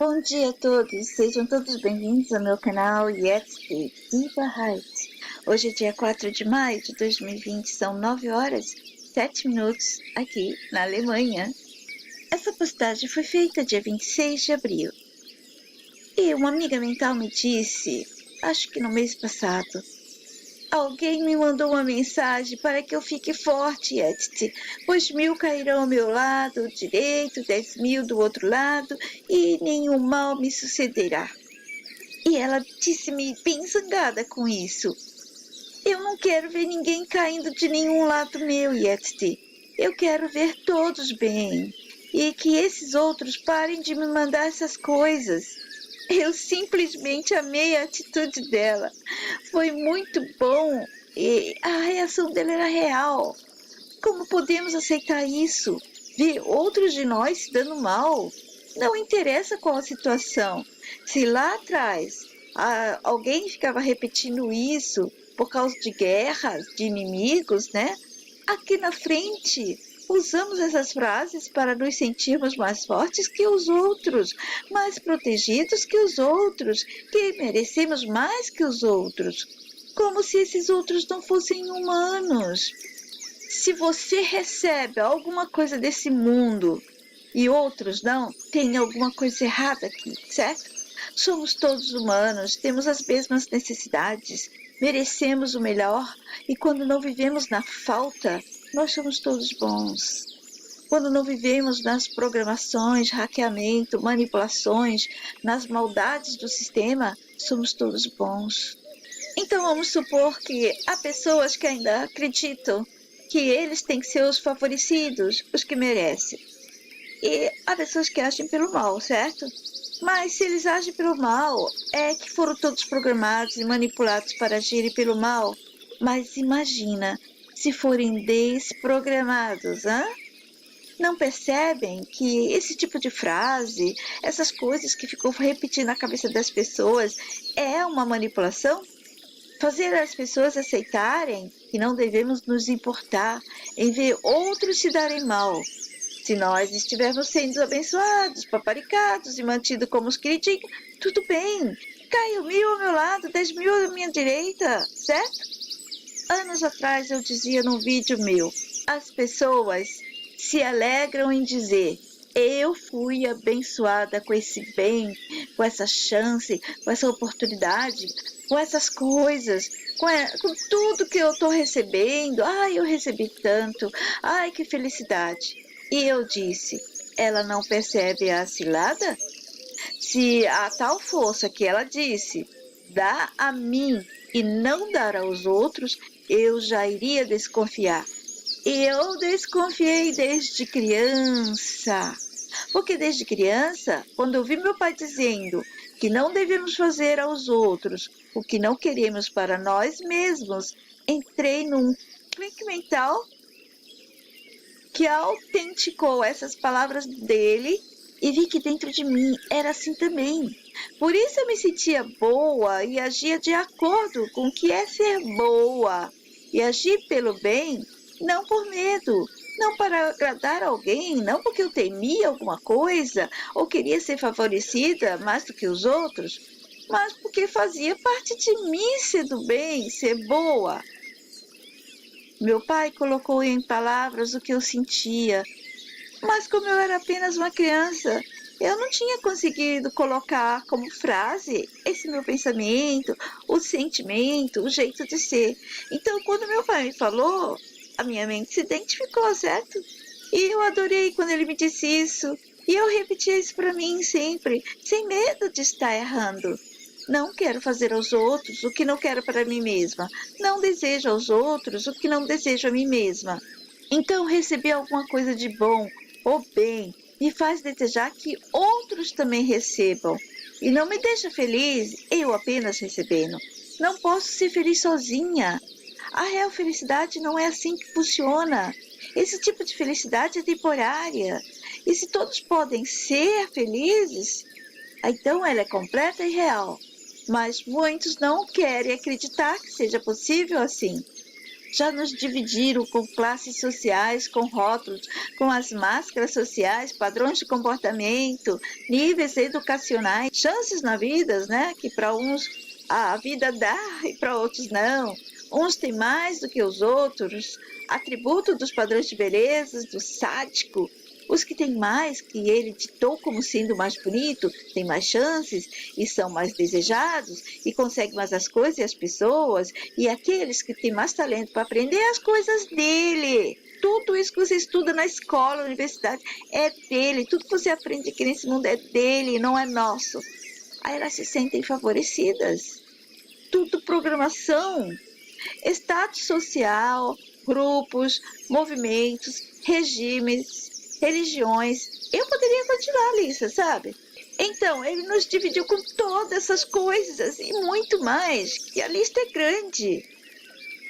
Bom dia a todos, sejam todos bem-vindos ao meu canal Yeti Diva Height. Hoje é dia 4 de maio de 2020, são 9 horas e 7 minutos aqui na Alemanha. Essa postagem foi feita dia 26 de abril. E uma amiga mental me disse, acho que no mês passado, alguém me mandou uma mensagem para que eu fique forte, Yeti, pois 1000 cairão ao meu lado direito, 10.000 do outro lado, e nenhum mal me sucederá. E ela disse-me bem zangada com isso. Eu não quero ver ninguém caindo de nenhum lado meu, Yeti. Eu quero ver todos bem, e que esses outros parem de me mandar essas coisas. Eu simplesmente amei a atitude dela. Foi muito bom e a reação dela era real. Como podemos aceitar isso? Ver outros de nós se dando mal? Não interessa qual a situação. Se lá atrás alguém ficava repetindo isso por causa de guerras, de inimigos, né? Aqui na frente usamos essas frases para nos sentirmos mais fortes que os outros, mais protegidos que os outros, que merecemos mais que os outros, como se esses outros não fossem humanos. Se você recebe alguma coisa desse mundo e outros não, tem alguma coisa errada aqui, certo? Somos todos humanos, temos as mesmas necessidades, merecemos o melhor e quando não vivemos na falta, nós somos todos bons. Quando não vivemos nas programações, hackeamento, manipulações, nas maldades do sistema, somos todos bons. Então vamos supor que há pessoas que ainda acreditam que eles têm que ser os favorecidos, os que merecem. E há pessoas que agem pelo mal, certo? Mas se eles agem pelo mal, é que foram todos programados e manipulados para agirem pelo mal. Mas imagina, se forem desprogramados, hã? Não percebem que esse tipo de frase, essas coisas que ficam repetindo na cabeça das pessoas, é uma manipulação? Fazer as pessoas aceitarem que não devemos nos importar em ver outros se darem mal. Se nós estivermos sendo abençoados, paparicados e mantidos como os queridinhos, tudo bem. Caiu 1000 ao meu lado, 10.000 à minha direita, certo? Anos atrás eu dizia num vídeo meu, as pessoas se alegram em dizer, eu fui abençoada com esse bem, com essa chance, com essa oportunidade, com essas coisas, com tudo que eu estou recebendo. Ai, eu recebi tanto, ai, que felicidade. E eu disse, ela não percebe a cilada? Se a tal força que ela disse, dá a mim e não dar aos outros, eu já iria desconfiar. E eu desconfiei desde criança. Porque desde criança, quando eu vi meu pai dizendo que não devemos fazer aos outros o que não queremos para nós mesmos, entrei num clique mental que autenticou essas palavras dele e vi que dentro de mim era assim também. Por isso eu me sentia boa e agia de acordo com o que é ser boa. E agir pelo bem, não por medo, não para agradar alguém, não porque eu temia alguma coisa ou queria ser favorecida mais do que os outros, mas porque fazia parte de mim ser do bem, ser boa. Meu pai colocou em palavras o que eu sentia, mas como eu era apenas uma criança, eu não tinha conseguido colocar como frase esse meu pensamento, o sentimento, o jeito de ser. Então, quando meu pai me falou, a minha mente se identificou, certo? E eu adorei quando ele me disse isso. E eu repetia isso para mim sempre, sem medo de estar errando. Não quero fazer aos outros o que não quero para mim mesma. Não desejo aos outros o que não desejo a mim mesma. Então, receber alguma coisa de bom ou bem me faz desejar que outros também recebam. E não me deixa feliz eu apenas recebendo. Não posso ser feliz sozinha. A real felicidade não é assim que funciona. Esse tipo de felicidade é temporária. E se todos podem ser felizes, então ela é completa e real. Mas muitos não querem acreditar que seja possível assim. Já nos dividiram com classes sociais, com rótulos, com as máscaras sociais, padrões de comportamento, níveis educacionais, chances na vida, né? Que para uns a vida dá e para outros não. Uns têm mais do que os outros, atributo dos padrões de beleza, do sádico. Os que têm mais, que ele ditou como sendo mais bonito, têm mais chances e são mais desejados e conseguem mais as coisas e as pessoas. E aqueles que têm mais talento para aprender as coisas dele. Tudo isso que você estuda na escola, na universidade, é dele. Tudo que você aprende aqui nesse mundo é dele, não é nosso. Aí elas se sentem favorecidas. Tudo programação. Status social, grupos, movimentos, regimes, religiões. Eu poderia continuar, Lisa, sabe? Então, ele nos dividiu com todas essas coisas e muito mais, que a lista é grande.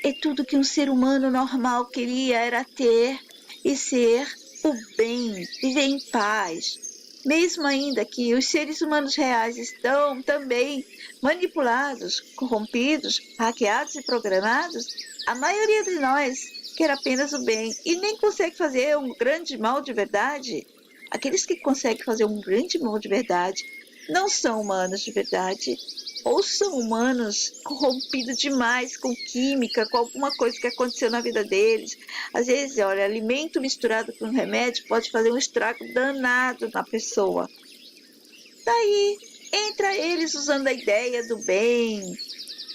E tudo que um ser humano normal queria era ter e ser o bem, viver em paz. Mesmo ainda que os seres humanos reais estão também manipulados, corrompidos, hackeados e programados, a maioria de nós quer apenas o bem e nem consegue fazer um grande mal de verdade. Aqueles que conseguem fazer um grande mal de verdade não são humanos de verdade, ou são humanos corrompidos demais com química, com alguma coisa que aconteceu na vida deles. Às vezes, olha, alimento misturado com remédio pode fazer um estrago danado na pessoa. Daí, entra eles usando a ideia do bem,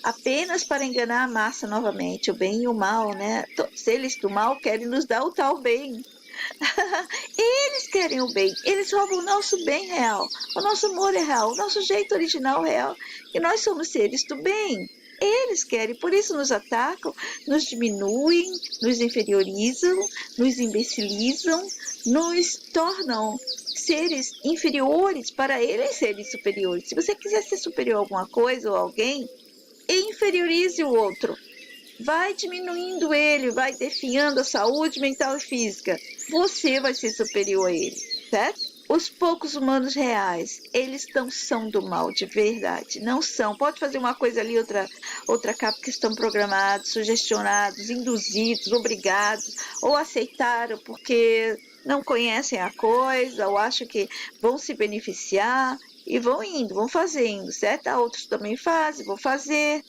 apenas para enganar a massa novamente, o bem e o mal, né? Todos eles do mal querem nos dar o tal bem. Eles querem o bem, eles roubam o nosso bem real, o nosso amor é real, o nosso jeito original real, e nós somos seres do bem. Eles querem, por isso nos atacam, nos diminuem, nos inferiorizam, nos imbecilizam, nos tornam seres inferiores para eles seres superiores. Se você quiser ser superior a alguma coisa ou alguém, inferiorize o outro. Vai diminuindo ele, vai definhando a saúde mental e física. Você vai ser superior a ele, certo? Os poucos humanos reais, eles não são do mal de verdade, não são. Pode fazer uma coisa ali, outra cá, porque estão programados, sugestionados, induzidos, obrigados, ou aceitaram porque não conhecem a coisa, ou acham que vão se beneficiar, e vão indo, vão fazendo, certo? Outros também fazem, vão fazer.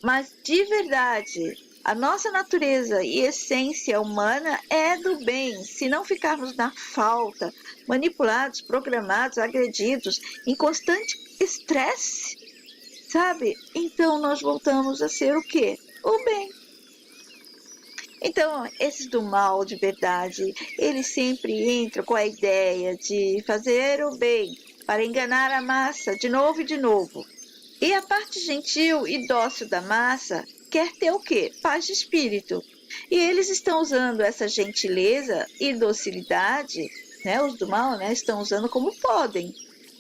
Mas, de verdade, a nossa natureza e essência humana é do bem. Se não ficarmos na falta, manipulados, programados, agredidos, em constante estresse, sabe? Então, nós voltamos a ser o quê? O bem. Então, esses do mal de verdade, eles sempre entram com a ideia de fazer o bem para enganar a massa de novo e de novo. E a parte gentil e dócil da massa quer ter o quê? Paz de espírito. E eles estão usando essa gentileza e docilidade, né? Os do mal, né? Estão usando como podem.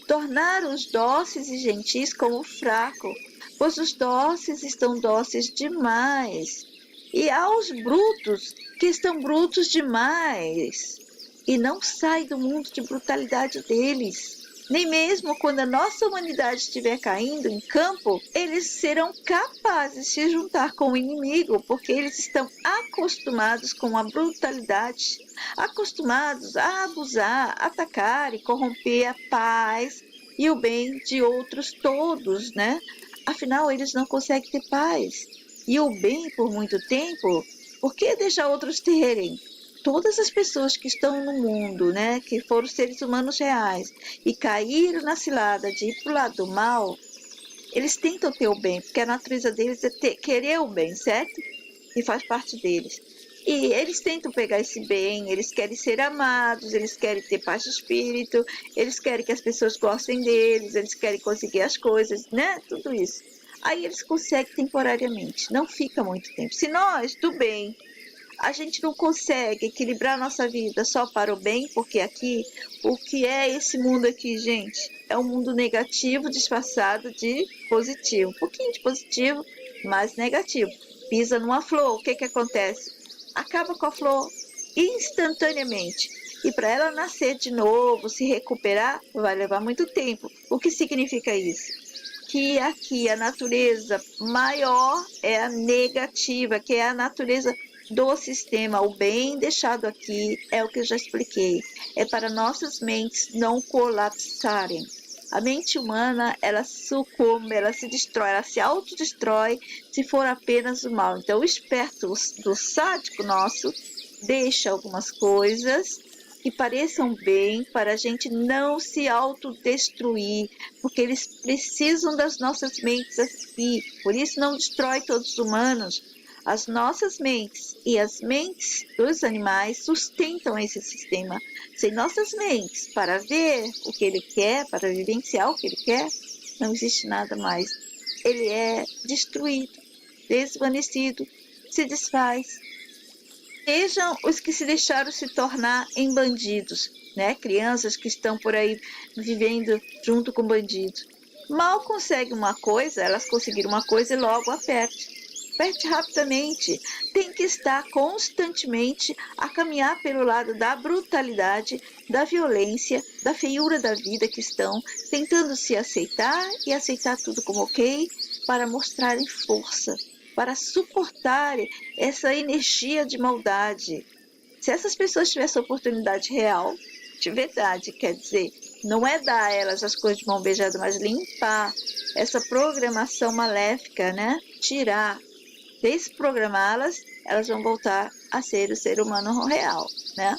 Tornar os dóceis e gentis como fraco, pois os dóceis estão dóceis demais. E aos brutos, que estão brutos demais. E não sai do mundo de brutalidade deles. Nem mesmo quando a nossa humanidade estiver caindo em campo, eles serão capazes de se juntar com o inimigo, porque eles estão acostumados com a brutalidade, acostumados a abusar, atacar e corromper a paz e o bem de outros todos, né? Afinal, eles não conseguem ter paz e o bem por muito tempo. Por que deixar outros terem? Todas as pessoas que estão no mundo, né, que foram seres humanos reais e caíram na cilada de ir para o lado do mal, eles tentam ter o bem, porque a natureza deles é querer o bem, certo? E faz parte deles. E eles tentam pegar esse bem, eles querem ser amados, eles querem ter paz de espírito, eles querem que as pessoas gostem deles, eles querem conseguir as coisas, né? Tudo isso. Aí eles conseguem temporariamente, não fica muito tempo. Se nós, do bem, a gente não consegue equilibrar a nossa vida só para o bem, porque aqui, o que é esse mundo aqui, gente? É um mundo negativo disfarçado de positivo. Um pouquinho de positivo, mas negativo. Pisa numa flor, o que acontece? Acaba com a flor instantaneamente. E para ela nascer de novo, se recuperar, vai levar muito tempo. O que significa isso? que aqui a natureza maior é a negativa, que é a natureza do sistema. O bem deixado aqui é o que eu já expliquei, é para nossas mentes não colapsarem. A mente humana, ela sucumbe, ela se destrói, ela se autodestrói se for apenas o mal. Então, o esperto do sádico nosso deixa algumas coisas que pareçam bem para a gente não se autodestruir, porque eles precisam das nossas mentes aqui. Por isso não destrói todos os humanos. As nossas mentes e as mentes dos animais sustentam esse sistema. Sem nossas mentes para ver o que ele quer, para vivenciar o que ele quer, não existe nada mais. Ele é destruído, desvanecido, se desfaz. Vejam os que se deixaram se tornar em bandidos, né? Crianças que estão por aí vivendo junto com bandidos. Mal conseguem uma coisa, elas conseguiram uma coisa e logo aperte. Aperte rapidamente. Tem que estar constantemente a caminhar pelo lado da brutalidade, da violência, da feiura da vida que estão, tentando se aceitar e aceitar tudo como ok, para mostrarem força, para suportarem essa energia de maldade. Se essas pessoas tivessem oportunidade real, de verdade, quer dizer, não é dar a elas as coisas de mão beijada, mas limpar essa programação maléfica, né? Tirar, desprogramá-las, elas vão voltar a ser o ser humano real, né?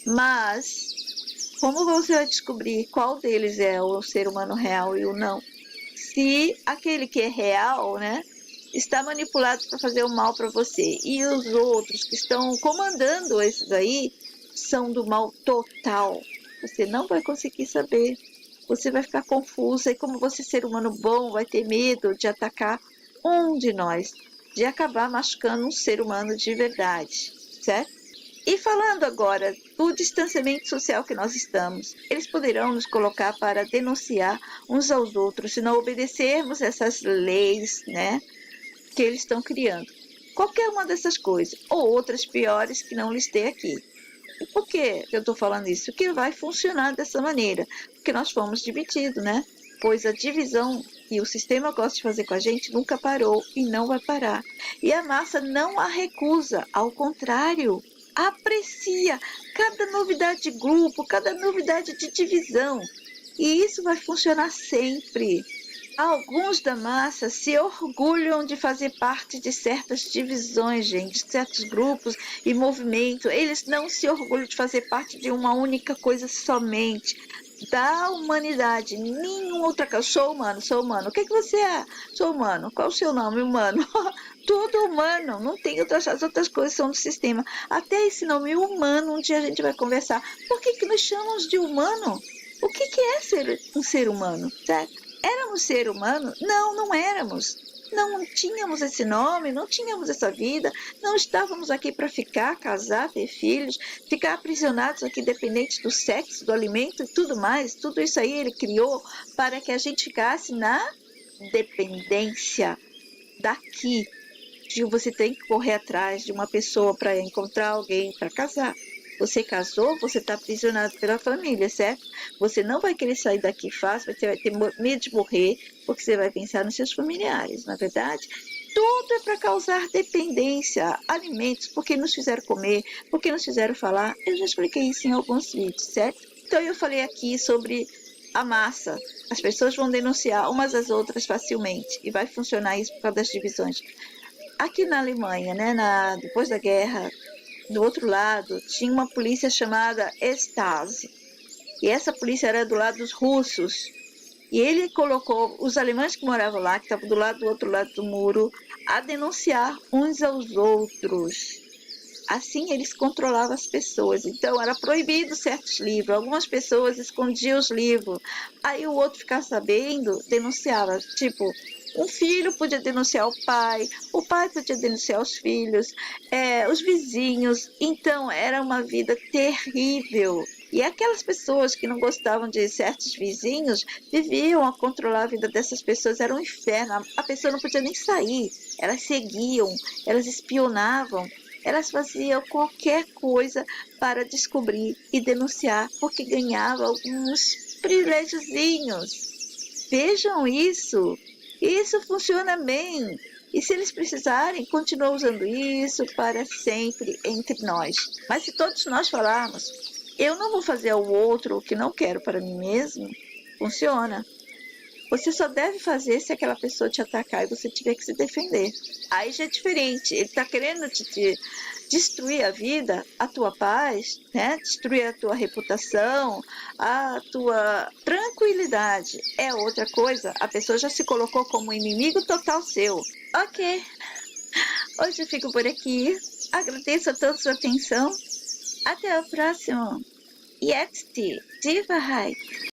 Mas, como você vai descobrir qual deles é o ser humano real e o não? Se aquele que é real, né, está manipulado para fazer o mal para você e os outros que estão comandando esses aí são do mal total, você não vai conseguir saber. Você vai ficar confusa e como você ser humano bom vai ter medo de atacar um de nós, de acabar machucando um ser humano de verdade, certo? E falando agora do distanciamento social que nós estamos, eles poderão nos colocar para denunciar uns aos outros se não obedecermos essas leis, né, que eles estão criando. Qualquer uma dessas coisas, ou outras piores que não listei aqui. E por que eu estou falando isso? Que vai funcionar dessa maneira, porque nós fomos divididos, né? Pois a divisão que o sistema gosta de fazer com a gente nunca parou e não vai parar. E a massa não a recusa, ao contrário, aprecia cada novidade de grupo, cada novidade de divisão. E isso vai funcionar sempre. Alguns da massa se orgulham de fazer parte de certas divisões, gente, de certos grupos e movimentos. Eles não se orgulham de fazer parte de uma única coisa somente. Da humanidade, nenhum outra coisa. Sou humano, sou humano. O que você é? Sou humano. Qual o seu nome, humano? Tudo humano. Não tem outras, as outras coisas são do sistema. Até esse nome humano, um dia a gente vai conversar. Por que nos chamamos de humano? O que é ser um ser humano, certo? Éramos ser humano? Não, não éramos. Não tínhamos esse nome, não tínhamos essa vida, não estávamos aqui para ficar, casar, ter filhos, ficar aprisionados aqui dependentes do sexo, do alimento e tudo mais. Tudo isso aí ele criou para que a gente ficasse na dependência daqui. De você tem que correr atrás de uma pessoa para encontrar alguém para casar. Você casou, você está aprisionado pela família, certo? Você não vai querer sair daqui fácil, você vai ter medo de morrer, porque você vai pensar nos seus familiares, na verdade? Tudo é para causar dependência, alimentos, porque nos fizeram comer, porque nos fizeram falar. Eu já expliquei isso em alguns vídeos, certo? Então eu falei aqui sobre a massa. As pessoas vão denunciar umas às outras facilmente, e vai funcionar isso por causa das divisões. Aqui na Alemanha, né, depois da guerra, do outro lado, tinha uma polícia chamada Stasi. E essa polícia era do lado dos russos. E ele colocou os alemães que moravam lá, que estavam do outro lado do muro, a denunciar uns aos outros. Assim eles controlavam as pessoas. Então era proibido certos livros. Algumas pessoas escondiam os livros. Aí o outro ficava sabendo, denunciava. Tipo, um filho podia denunciar o pai podia denunciar os filhos, os vizinhos. Então era uma vida terrível. E aquelas pessoas que não gostavam de certos vizinhos viviam a controlar a vida dessas pessoas. Era um inferno. A pessoa não podia nem sair. Elas seguiam, elas espionavam. Elas faziam qualquer coisa para descobrir e denunciar, porque ganhavam alguns privilégiozinhos. Vejam isso. Isso funciona bem. E se eles precisarem, continuam usando isso para sempre entre nós. Mas se todos nós falarmos, eu não vou fazer ao outro o que não quero para mim mesmo, funciona. Você só deve fazer se aquela pessoa te atacar e você tiver que se defender. Aí já é diferente. Ele está querendo te destruir a vida, a tua paz, né? Destruir a tua reputação, a tua tranquilidade. É outra coisa. A pessoa já se colocou como inimigo total seu. Ok, hoje eu fico por aqui. Agradeço a toda sua atenção. Até o próximo. Jetzt die Wahrheit.